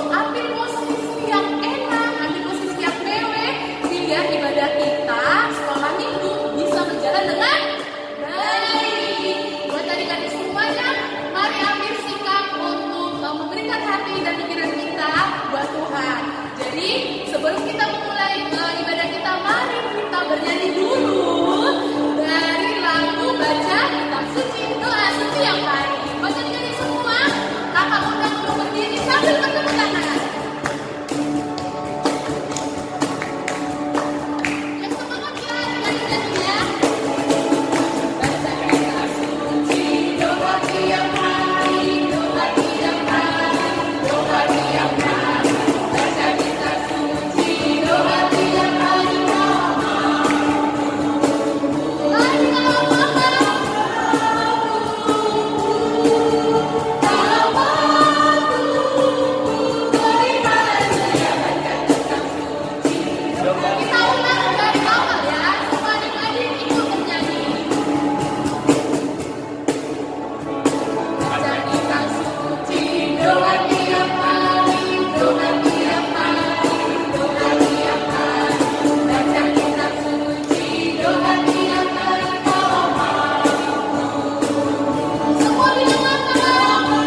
ambil posisi yang enak, ambil posisi yang mewah, biar ibadah kita sekolah minggu bisa berjalan dengan baik. Buat adik-adik semuanya, mari ambil sikap untuk memberikan hati dan pikiran kita buat Tuhan. Jadi sebelum kita memulai ibadah kita, mari kita bernyanyi dulu dari lagu baca kitab suci, doa suci yang baik. Buat adik-adik semua, kakak undang untuk berdiri sambil bertepuk tangan. Yang semangat ya adik-adiknya. Baca kitab suci, doa tiap hari, doa tiap hari, doa tiap hari. Baca kitab suci, doa tiap hari, lagi kalau kita ulang dari awal ya, semua adik-adik ikut bernyanyi. Baca kitab suci, doa tiap hari, doa tiap hari, doa tiap hari. Baca kitab suci, doa tiap hari, semua didengarkan lagi.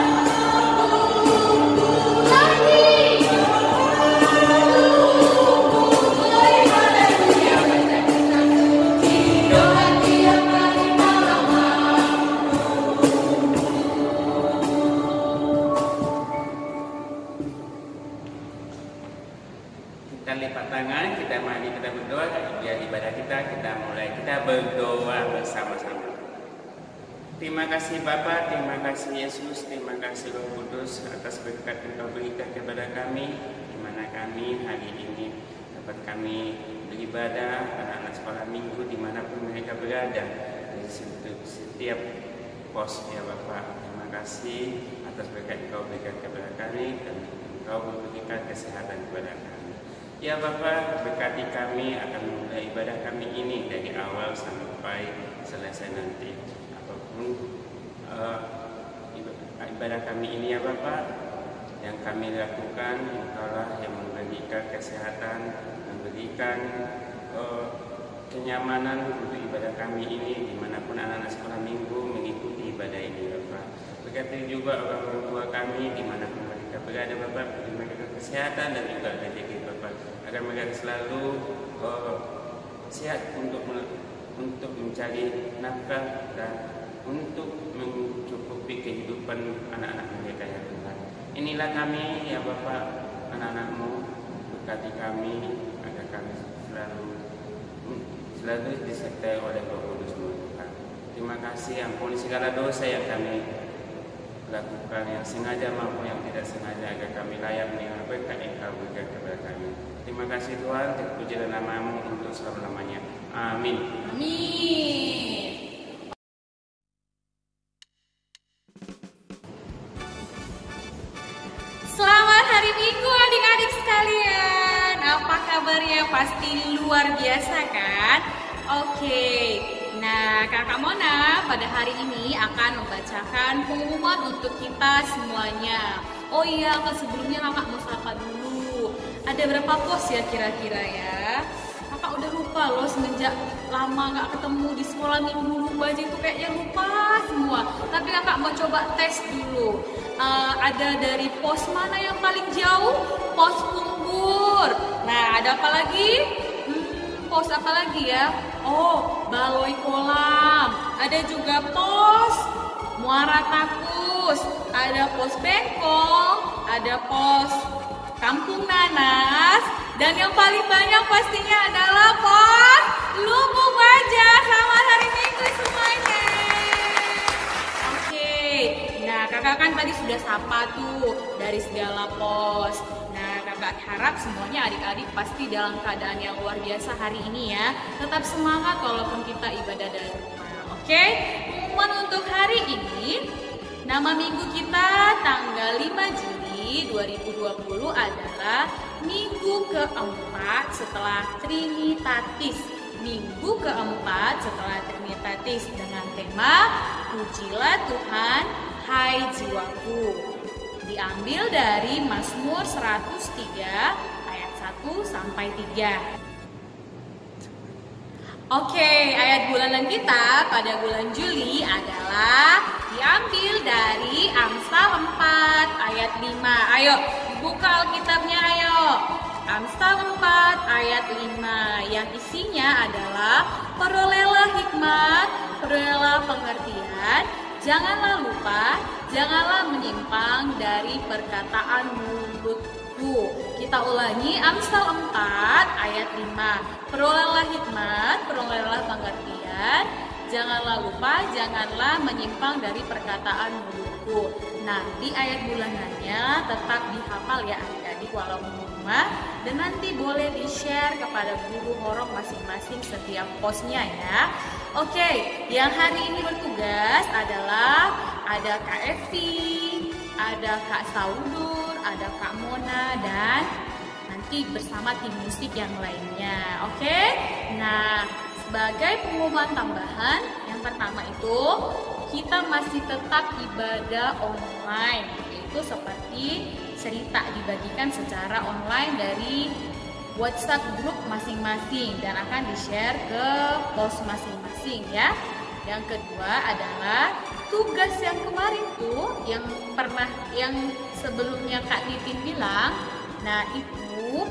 Kita lipat tangan, kita mari kita berdoa, biar ibadah kita mulai, kita berdoa bersama-sama. Terima kasih Bapa, terima kasih Yesus, terima kasih Roh Kudus atas berkat yang Kau berikan kepada kami, di mana kami hari ini dapat kami beribadah anak-anak sekolah minggu dimanapun mereka berada di setiap pos ya Bapa. Terima kasih atas berkat yang Kau berikan kepada kami dan Kau memberikan kesehatan kepada kami. Ya Bapa, berkati kami akan memulai ibadah kami ini dari awal sampai selesai nanti. Apapun ibadah kami ini ya Bapa, yang kami lakukan, Engkaulah yang memberikan kesehatan, memberikan kenyamanan untuk ibadah kami ini dimanapun anak-anak sekolah minggu mengikuti ibadah ini Bapa. Berkati juga orang tua kami dimanapun mereka berada Bapa, beri mereka kesehatan dan juga rezeki Bapa, agar mereka selalu sehat untuk mencari nafkah dan untuk mencukupi kehidupan anak-anak mereka ya Tuhan. Inilah kami ya Bapa, anak-anak-Mu, berkati kami agar kami selalu disertai oleh Roh Kudus-Mu Tuhan. Terima kasih, ampuni segala dosa yang kami lakukan, yang sengaja maupun yang tidak sengaja, agar kami layak menerima berkat yang Kau berikan kepada kami. Terima kasih Tuhan, terpuji dalam nama-Mu untuk selama-lamanya. Amin. Amin. Selamat hari Minggu adik-adik sekalian. Apa kabarnya? Pasti luar biasa kan? Oke. Nah, Kakak Mona pada hari ini akan membacakan pengumuman untuk kita semuanya. Oh iya, sebelumnya Kakak mau sapa dulu. Ada berapa pos ya kira-kira ya? Kakak udah lupa loh, semenjak lama gak ketemu di sekolah minggu, lupa aja itu kayaknya lupa semua. Tapi Kakak mau coba tes dulu. Ada dari pos mana yang paling jauh? Pos Punggur. Nah, ada apa lagi? Pos apa lagi ya? Oh, Baloi Kolam. Ada juga pos Muara Takus. Ada pos Bengkong. Ada pos Kampung Nanas. Dan yang paling banyak pastinya adalah pos Lubuk Baja. Selamat hari Minggu semuanya. Oke, nah kakak kan tadi sudah sapa tuh dari segala pos. Nah kakak harap semuanya adik-adik pasti dalam keadaan yang luar biasa hari ini ya. Tetap semangat walaupun kita ibadah dari rumah. Oke, pengumuman untuk hari ini, nama minggu kita tanggal 5 Juni 2020 adalah minggu keempat setelah Trinitatis. Minggu keempat setelah Trinitatis dengan tema Pujilah Tuhan, hai jiwaku. diambil dari Mazmur 103 ayat 1 sampai 3. Oke, ayat bulanan kita pada bulan Juli adalah diambil dari Amsal 4 ayat 5. Ayo, buka Alkitabnya ayo. Amsal 4 ayat 5 yang isinya adalah perolehlah hikmat, perolehlah pengertian, janganlah lupa, janganlah menyimpang dari perkataan mulutku. Kita ulangi Amsal 4 ayat 5. Perolehlah hikmat, perolehlah pengertian, janganlah lupa, janganlah menyimpang dari perkataan mulutku. Nanti ayat bulanannya tetap dihafal ya adik-adik walaupun rumah, dan nanti boleh di-share kepada guru horong masing-masing setiap postnya ya. Oke, yang hari ini bertugas adalah ada Kak Evi, ada Kak Saudur, ada Kak Mona, dan nanti bersama tim musik yang lainnya. Oke, nah sebagai pengumuman tambahan, yang pertama itu kita masih tetap ibadah online, yaitu seperti cerita dibagikan secara online dari WhatsApp grup masing-masing dan akan di-share ke post masing-masing ya. Yang kedua adalah tugas yang kemarin tuh yang sebelumnya Kak Titin bilang, nah itu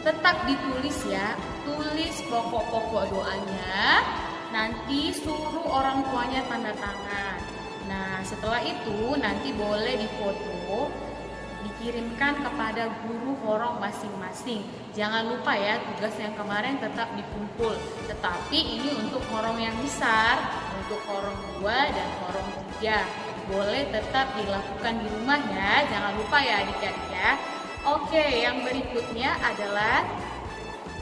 tetap ditulis ya, tulis pokok-pokok doanya, nanti suruh orang tuanya tanda tangan. Nah setelah itu nanti boleh difoto, dikirimkan kepada guru horong masing-masing. Jangan lupa ya, tugas yang kemarin tetap dikumpul. Tetapi ini untuk horong yang besar, untuk horong 2 dan horong 3. Boleh tetap dilakukan di rumah ya, jangan lupa ya adik-adik ya. Oke, yang berikutnya adalah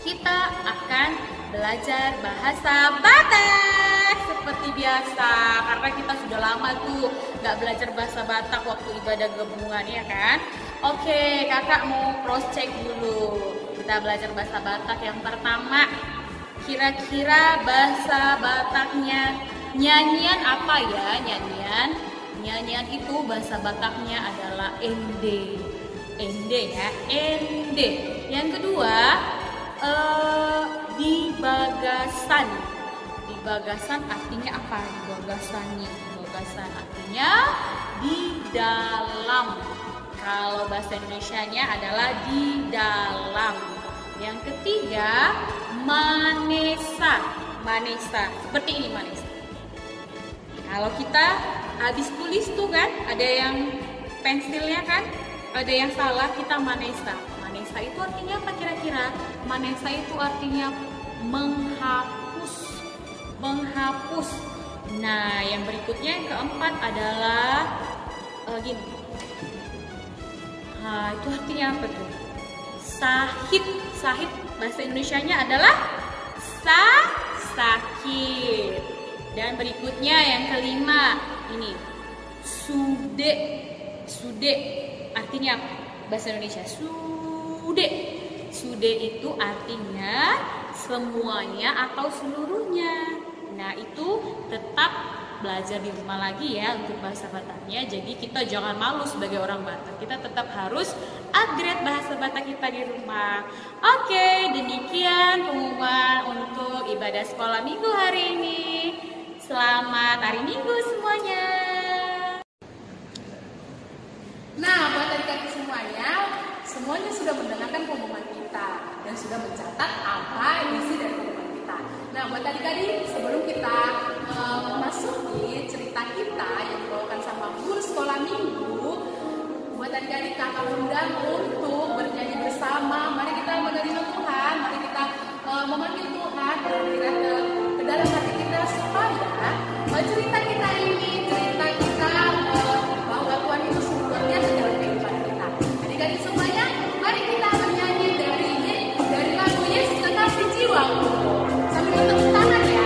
kita akan belajar bahasa Batak seperti biasa, karena kita sudah lama tuh nggak belajar bahasa Batak waktu ibadah gabungan ya kan. Oke, kakak mau cross check dulu. Kita belajar bahasa Batak yang pertama. Kira-kira bahasa Bataknya nyanyian apa ya? Nyanyian itu bahasa Bataknya adalah ende. Ende ya, ende. Yang kedua dibagasan. Dibagasan artinya apa? Dibagasan artinya di dalam. Kalau bahasa Indonesianya adalah di dalam. Yang ketiga manesa. Manesa. Seperti ini manesa. Kalau kita habis tulis tuh kan, ada yang pensilnya kan, ada yang salah, kita manesa. Manesa itu artinya apa kira-kira? Manesa itu artinya menghapus. Menghapus. Nah, yang berikutnya yang keempat adalah gini. Nah, itu artinya apa tuh? Sahid. Sahid bahasa Indonesianya adalah sakit. Dan berikutnya yang kelima ini sude. Sude artinya apa? Bahasa Indonesia sude. Sude itu artinya semuanya atau seluruhnya. Nah, itu tetap belajar di rumah lagi ya untuk bahasa Bataknya. Jadi kita jangan malu sebagai orang Batak. Kita tetap harus upgrade bahasa Batak kita di rumah. Oke, demikian pengumuman untuk ibadah sekolah minggu hari ini. Selamat hari Minggu semuanya. Nah, buat adik-adik semuanya sudah mendengarkan pengumuman kita dan sudah mencatat apa isi dari pengumuman kita. Nah, buat adik-adik, sebelum kita memasuki cerita kita yang dibawakan sama guru sekolah minggu, buat adik-adik kakak undang untuk bernyanyi bersama. Mari kita menerima Tuhan, mari kita memanggil Tuhan berkira ke dalam hati kita supaya cerita kita ini, cerita kita bahwa Tuhan itu sungguh luar biasa dalam kehidupan kita. Adik-adik semuanya, mari kita bernyanyi dari lagu Yesus Kekasih Jiwaku. Sambil bertepuk tangan ya.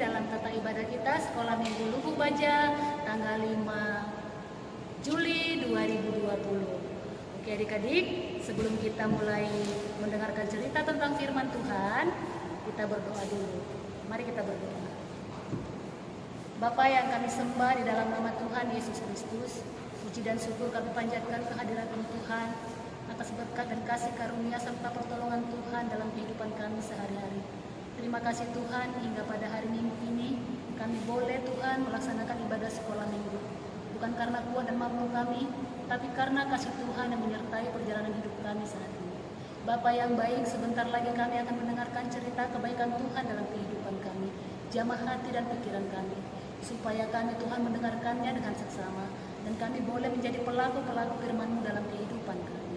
dalam tata ibadah kita Sekolah Minggu Lubu Baja tanggal 5 Juli 2020. Oke adik-adik, sebelum kita mulai mendengarkan cerita tentang firman Tuhan, kita berdoa dulu. Mari kita berdoa. Bapa yang kami sembah di dalam nama Tuhan Yesus Kristus, puji dan syukur kami panjatkan kehadiran Tuhan atas berkat dan kasih karunia serta pertolongan Tuhan dalam kehidupan kami sehari-hari. Terima kasih Tuhan, hingga pada hari Minggu ini kami boleh Tuhan melaksanakan ibadah sekolah minggu. Bukan karena kuat dan mampu kami, tapi karena kasih Tuhan yang menyertai perjalanan hidup kami saat ini. Bapa yang baik, sebentar lagi kami akan mendengarkan cerita kebaikan Tuhan dalam kehidupan kami. Jamah hati dan pikiran kami, supaya kami Tuhan mendengarkannya dengan seksama, dan kami boleh menjadi pelaku-pelaku firman-Mu dalam kehidupan kami.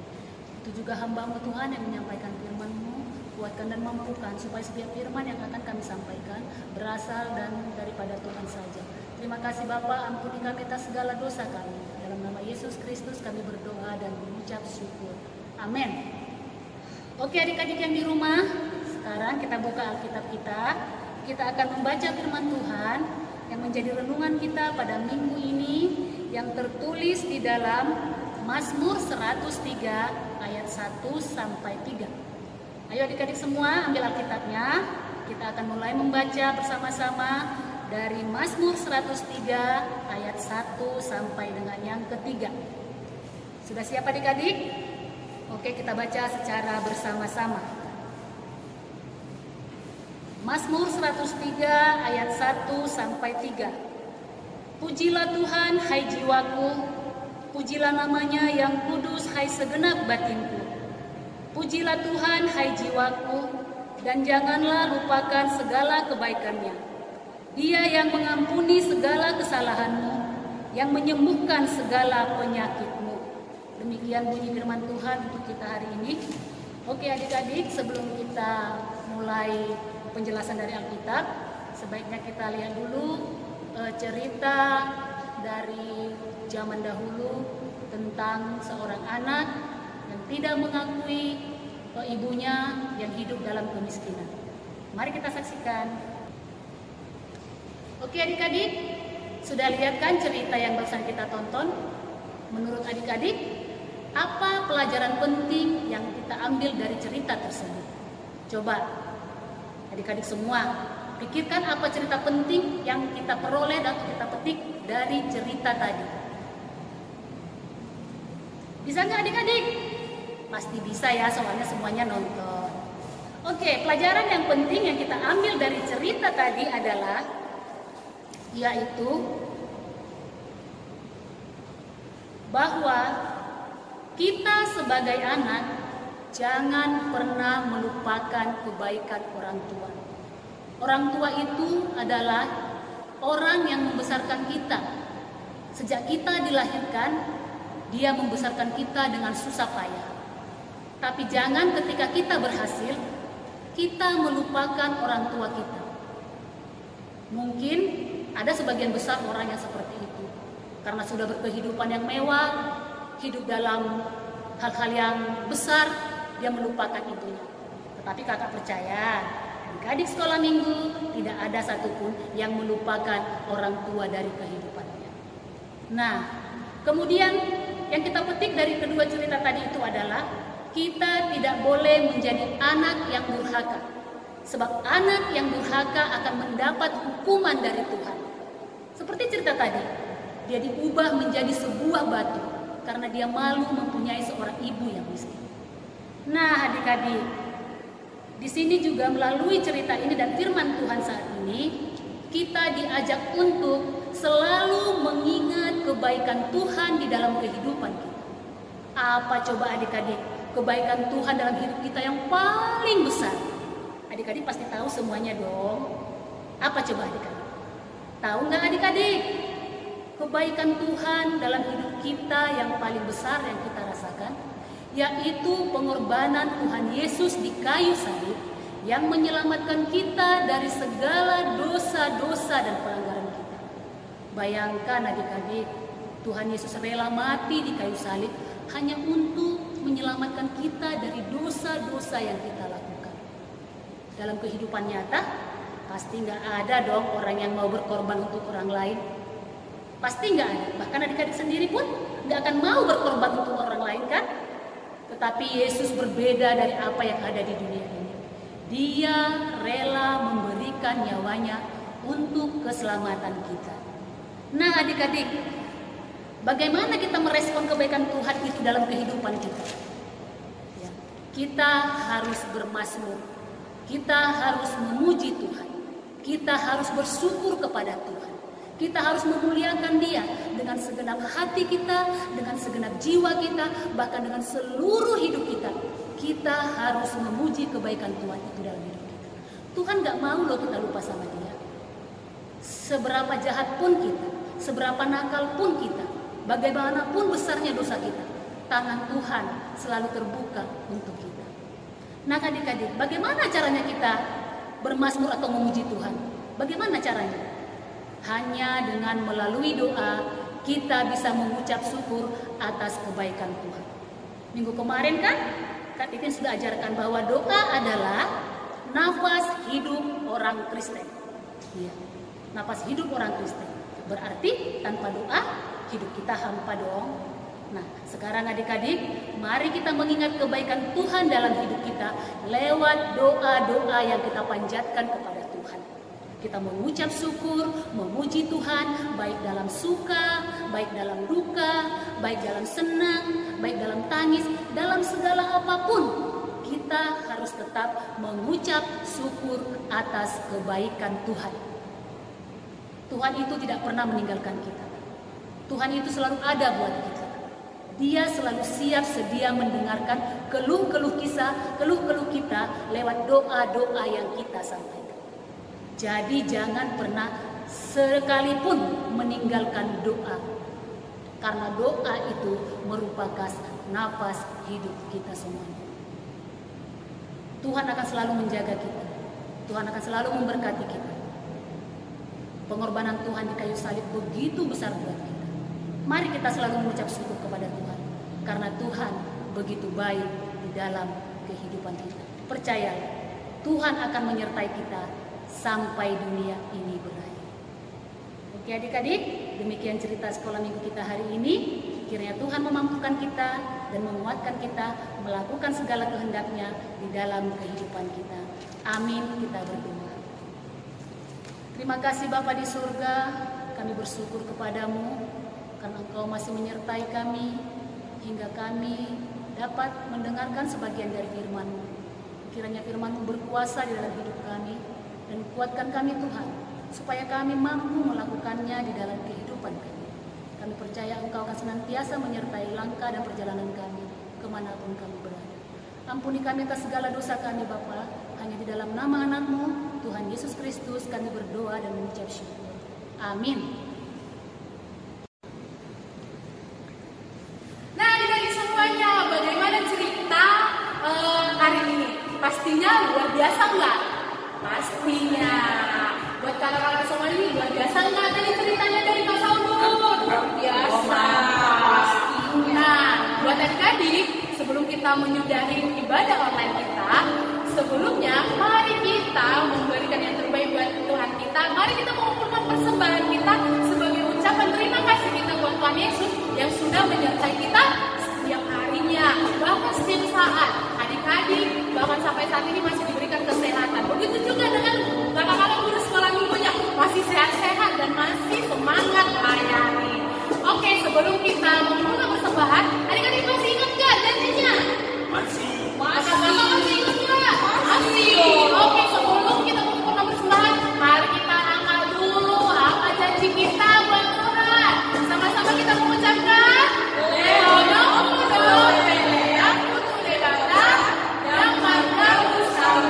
Itu juga hamba-Mu Tuhan yang menyampaikan firman-Mu, kuatkan dan mampukan supaya setiap firman yang akan kami sampaikan berasal dan daripada Tuhan saja. Terima kasih Bapa, ampuni kami atas segala dosa kami. Dalam nama Yesus Kristus kami berdoa dan mengucap syukur. Amin. Oke adik-adik yang di rumah, sekarang kita buka Alkitab kita. Kita akan membaca firman Tuhan yang menjadi renungan kita pada minggu ini, yang tertulis di dalam Mazmur 103 ayat 1 sampai 3. Ayo adik-adik semua ambil Alkitabnya. Kita akan mulai membaca bersama-sama dari Mazmur 103 ayat 1 sampai dengan yang ketiga. Sudah siap adik-adik? Oke, kita baca secara bersama-sama. Mazmur 103 ayat 1 sampai 3. Pujilah Tuhan hai jiwaku, pujilah namanya yang kudus hai segenap batinku. Pujilah Tuhan hai jiwaku, dan janganlah lupakan segala kebaikannya. Dia yang mengampuni segala kesalahanmu, yang menyembuhkan segala penyakitmu. Demikian bunyi firman Tuhan untuk kita hari ini. Oke adik-adik, sebelum kita mulai penjelasan dari Alkitab, sebaiknya kita lihat dulu cerita dari zaman dahulu tentang seorang anak yang tidak mengakui ibunya yang hidup dalam kemiskinan. Mari kita saksikan. Oke adik-adik, sudah lihat kan cerita yang barusan kita tonton? Menurut adik-adik, apa pelajaran penting yang kita ambil dari cerita tersebut? Coba adik-adik semua pikirkan apa cerita penting yang kita peroleh dan kita petik dari cerita tadi. Bisa nggak adik-adik? Pasti bisa ya, soalnya semuanya nonton. Oke, pelajaran yang penting yang kita ambil dari cerita tadi adalah yaitu bahwa kita sebagai anak jangan pernah melupakan kebaikan orang tua. Orang tua itu adalah orang yang membesarkan kita. Sejak kita dilahirkan, dia membesarkan kita dengan susah payah. Tapi jangan ketika kita berhasil, kita melupakan orang tua kita. Mungkin ada sebagian besar orang yang seperti itu, karena sudah berkehidupan yang mewah, hidup dalam hal-hal yang besar, dia melupakan ibunya. Tetapi kakak percaya, adik-adik sekolah minggu tidak ada satupun yang melupakan orang tua dari kehidupannya. Nah, kemudian yang kita petik dari kedua cerita tadi itu adalah kita tidak boleh menjadi anak yang durhaka. Sebab anak yang durhaka akan mendapat hukuman dari Tuhan. Seperti cerita tadi, dia diubah menjadi sebuah batu karena dia malu mempunyai seorang ibu yang miskin. Nah, adik-adik, di sini juga melalui cerita ini dan firman Tuhan saat ini, kita diajak untuk selalu mengingat kebaikan Tuhan di dalam kehidupan kita. Apa coba adik-adik kebaikan Tuhan dalam hidup kita yang paling besar? Adik-adik pasti tahu semuanya dong. Apa coba adik-adik? Tahu nggak adik-adik? Kebaikan Tuhan dalam hidup kita yang paling besar yang kita rasakan, yaitu pengorbanan Tuhan Yesus di kayu salib yang menyelamatkan kita dari segala dosa-dosa dan pelanggaran kita. Bayangkan adik-adik, Tuhan Yesus rela mati di kayu salib hanya untuk menyelamatkan kita dari dosa-dosa yang kita lakukan. Dalam kehidupan nyata, Pasti nggak ada dong orang yang mau berkorban untuk orang lain. Pasti nggak ada. Bahkan adik-adik sendiri pun nggak akan mau berkorban untuk orang lain kan? Tetapi Yesus berbeda dari apa yang ada di dunia ini. Dia rela memberikan nyawanya untuk keselamatan kita. Nah adik-adik, bagaimana kita merespon kebaikan Tuhan itu dalam kehidupan kita? Ya, kita harus bermazmur, kita harus memuji Tuhan, kita harus bersyukur kepada Tuhan, kita harus memuliakan Dia dengan segenap hati kita, dengan segenap jiwa kita, bahkan dengan seluruh hidup kita. Kita harus memuji kebaikan Tuhan itu dalam hidup kita. Tuhan gak mau loh kita lupa sama Dia. Seberapa jahat pun kita, seberapa nakal pun kita, bagaimanapun besarnya dosa kita, tangan Tuhan selalu terbuka untuk kita. Nah adik-adik, bagaimana caranya kita bermazmur atau memuji Tuhan? Bagaimana caranya? Hanya dengan melalui doa kita bisa mengucap syukur atas kebaikan Tuhan. Minggu kemarin kan Kak Titin sudah ajarkan bahwa doa adalah nafas hidup orang Kristen. Ya, nafas hidup orang Kristen. Berarti tanpa doa hidup kita hampa dong. Nah, sekarang adik-adik, mari kita mengingat kebaikan Tuhan dalam hidup kita lewat doa-doa yang kita panjatkan kepada Tuhan. Kita mengucap syukur, memuji Tuhan, baik dalam suka, baik dalam duka, baik dalam senang, baik dalam tangis, dalam segala apapun. Kita harus tetap mengucap syukur atas kebaikan Tuhan. Tuhan itu tidak pernah meninggalkan kita. Tuhan itu selalu ada buat kita. Dia selalu siap sedia mendengarkan keluh-keluh kita lewat doa-doa yang kita sampaikan. Jadi jangan pernah sekalipun meninggalkan doa. Karena doa itu merupakan nafas hidup kita semuanya. Tuhan akan selalu menjaga kita. Tuhan akan selalu memberkati kita. Pengorbanan Tuhan di kayu salib begitu besar buat kita. Mari kita selalu mengucap syukur kepada Tuhan. Karena Tuhan begitu baik di dalam kehidupan kita. Percayalah, Tuhan akan menyertai kita sampai dunia ini berakhir. Oke adik-adik, demikian cerita sekolah minggu kita hari ini. Kiranya Tuhan memampukan kita dan menguatkan kita melakukan segala kehendak-Nya di dalam kehidupan kita. Amin, kita berdoa. Terima kasih Bapa di surga, kami bersyukur kepadamu karena Engkau masih menyertai kami hingga kami dapat mendengarkan sebagian dari firman-Mu. Kiranya firman-Mu berkuasa di dalam hidup kami dan kuatkan kami Tuhan, supaya kami mampu melakukannya di dalam kehidupan kami. Kami percaya Engkau akan senantiasa menyertai langkah dan perjalanan kami kemanapun kami berada. Ampuni kami atas segala dosa kami Bapa, hanya di dalam nama anak-Mu, Tuhan Yesus Kristus, kami berdoa dan mengucap syukur. Amin. Nah adik-adik semuanya, bagaimana cerita hari ini? Pastinya luar biasa nggak? Pastinya. Buat kakak-kakak semua ini luar biasa nggak tadi ceritanya dari Mas Saudul? Luar biasa. Pastinya. Buat adik-adik, sebelum kita menyudahi ibadah online kita, sebelumnya mari kita memberikan yang terbaik buat Tuhan kita. Mari kita mengumpulkan persembahan kita sebagai ucapan terima kasih kita buat Tuhan Yesus yang sudah menyertai kita setiap harinya, bahkan setiap saat. Adik-adik bahkan sampai saat ini masih diberikan kesehatan. Begitu juga dengan kakak-kakak guru sekolah minggunya, masih sehat-sehat dan masih semangat melayani. Oke, sebelum kita mengumpulkan persembahan, adik-adik masih ingat gak janjinya? Masih. Kakak-kakak masih ingat gak? Masih. Oke, sebelum kita mengumpulkan persembahan, mari kita angkat dulu apa janji kita buat Tuhan. Sama-sama kita mengucapkan Leono Pudo Pelea Putu Debata dan Marga Usaha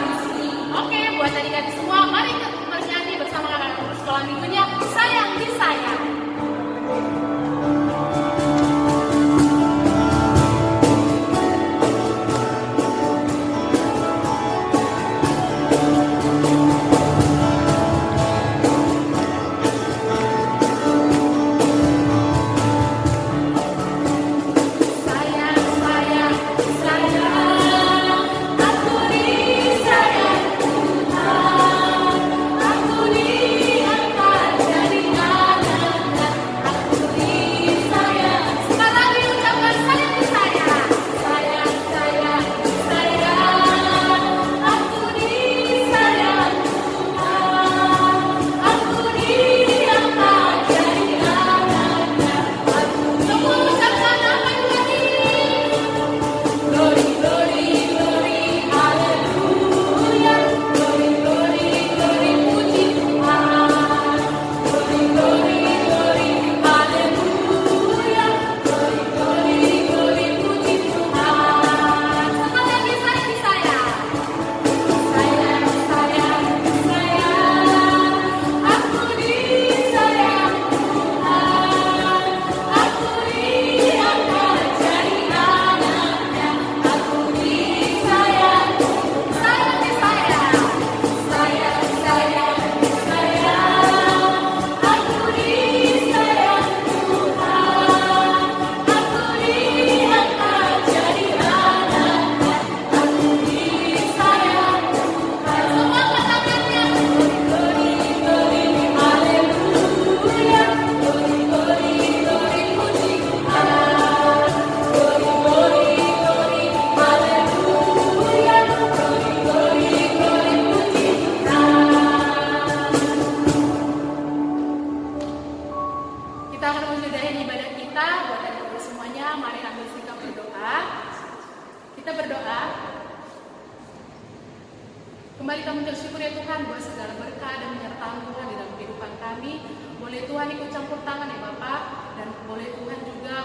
Kembali kami bersyukur ya Tuhan buat segala berkah dan penyertaan Tuhan di dalam kehidupan kami. Boleh Tuhan ikut campur tangan ya Bapak, dan boleh Tuhan juga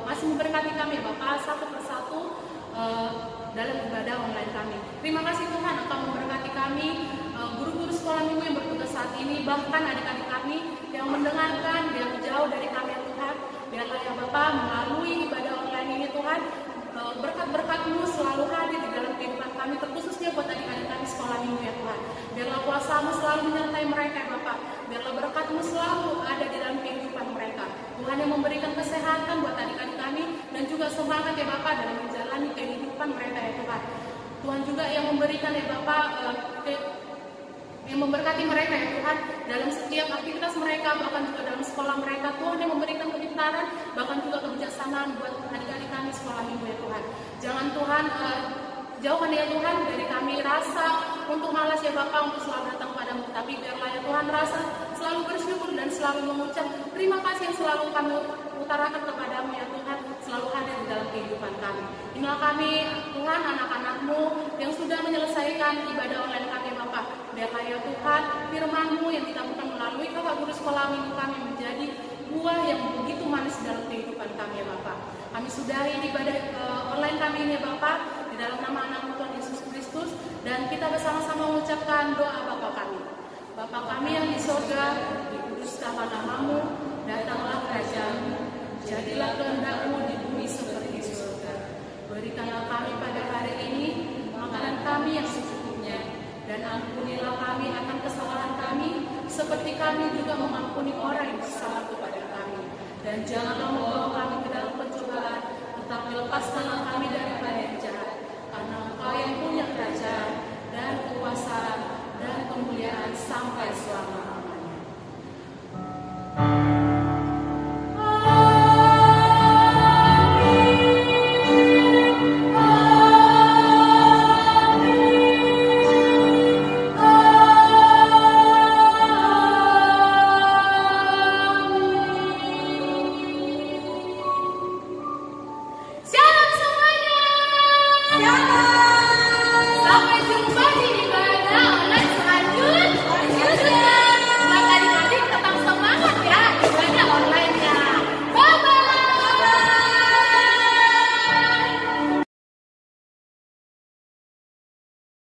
masih memberkati kami ya Bapak satu persatu dalam ibadah online kami. Terima kasih Tuhan Engkau memberkati kami, guru-guru sekolah minggu yang bertugas saat ini, bahkan adik-adik kami yang mendengarkan yang jauh dari kami ya Tuhan. Biarlah ya Bapak melalui ibadah online ini Tuhan, berkat-berkat-Mu selalu hadir di dalam kehidupan kami, terkhususnya buat adik-adik kami sekolah minggu ya Tuhan. Biarlah kuasa-Mu selalu menyertai mereka ya Bapak. Biarlah berkat-Mu selalu ada di dalam kehidupan mereka. Tuhan yang memberikan kesehatan buat adik-adik kami dan juga semangat ya Bapak dalam menjalani kehidupan mereka ya Tuhan. Tuhan juga yang memberikan ya Bapak yang memberkati mereka ya Tuhan dalam setiap aktivitas mereka, bahkan juga dalam sekolah mereka. Tuhan yang memberikan kebenaran, bahkan juga kebijaksanaan buat adik-adik kami sekolah minggu ya Tuhan. Jangan Tuhan jauhkan ya Tuhan dari kami rasa untuk malas ya Bapak untuk selalu datang padamu, tapi biarlah ya Tuhan rasa selalu bersyukur dan selalu mengucap terima kasih yang selalu kami utarakan kepadamu ya Tuhan, selalu hadir di dalam kehidupan kami. Inilah kami Tuhan, anak-anak-Mu yang sudah menyelesaikan ibadah online kami Bapak. Biarlah ya Tuhan firman-Mu yang ditaburkan melalui kakak guru sekolah minggu kami menjadi buah yang begitu manis dalam kehidupan kami ya Bapak. Kami sudahi ibadah online kami ini ya Bapak, di dalam nama anak Tuhan Yesus Kristus, dan kita bersama-sama mengucapkan doa Bapa kami. Bapa kami yang di sorga, dikuduskanlah nama-Mu, datanglah kerajaan-Mu, jadilah kehendak-Mu di bumi seperti di surga. Berikanlah kami pada hari ini makanan kami yang secukupnya, dan ampunilah kami akan kesalahan kami, seperti kami juga mengampuni orang yang bersalah kepada kami. Dan janganlah membawa kami ke dalam pencobaan, tetapi lepaskanlah kami daripada yang jahat. Karena Engkau yang punya kerajaan dan kekuasaan dan kemuliaan sampai selamanya.